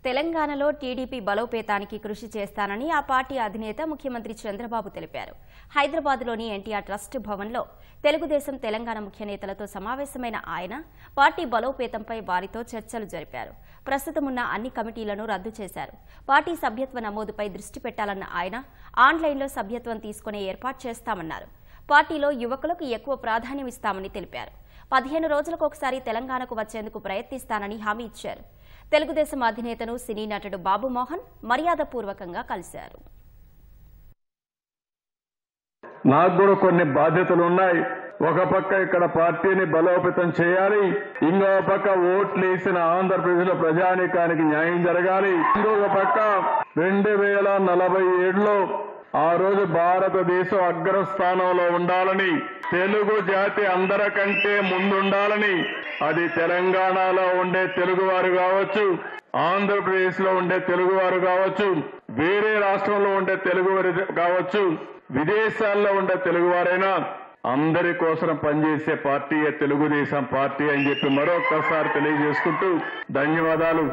తెలంగాణలో టీడీపీ బలోపేతానికి కృషి చేస్తానని ఆ పార్టీ అధినేత ముఖ్యమంత్రి చంద్రబాబు తెలిపారు. హైదరాబాద్లోని ఎన్టీఆర్ ట్రస్ట్ భవన్లో తెలుగుదేశం తెలంగాణ ముఖ్య నేతలతో సమావేశమైన ఆయన పార్టీ బలోపేతంపై వారితో చర్చలు జరిపారు. ప్రస్తుతం ఉన్న అన్ని కమిటీలను రద్దు చేశారు. పార్టీ సభ్యత్వ నమోదుపై దృష్టి పెట్టాలన్న ఆయన ఆన్లైన్లో సభ్యత్వం తీసుకునే ఏర్పాటు చేస్తామన్నారు. పార్టీలో యువకులకు ఎక్కువ ప్రాధాన్యం ఇస్తామని తెలిపారు. 15 రోజులకు ఒకసారి తెలంగాణకు వచ్చేందుకు ప్రయత్నిస్తానని హామీ ఇచ్చారు. తెలుగుదేశం అధినేతను సినీ నటుడు బాబు మోహన్ మర్యాదపూర్వకంగా కలిశారు. నాకు కూడా కొన్ని బాధ్యతలు ఉన్నాయి. ఒక పక్క ఇక్కడ పార్టీని బలోపేతం చేయాలి, ఇంకో పక్క ఓట్లు వేసిన ఆంధ్రప్రదేశ్ లో ప్రజానీకానికి న్యాయం జరగాలి. ఇంకొక పక్క 2047లో ఆ రోజు భారతదేశం అగ్రస్థానంలో ఉండాలని, తెలుగు జాతి అందరికంటే ముందుండాలని, అది తెలంగాణలో ఉండే తెలుగువారు కావచ్చు, ఆంధ్రప్రదేశ్ లో ఉండే తెలుగువారు కావచ్చు, వేరే రాష్ట్రంలో ఉండే తెలుగువారు కావచ్చు, విదేశాల్లో ఉండే తెలుగువారైనా అందరి కోసం పనిచేసే పార్టీయే తెలుగుదేశం పార్టీ అని చెప్పి మరొక్కసారి తెలియజేసుకుంటూ ధన్యవాదాలు.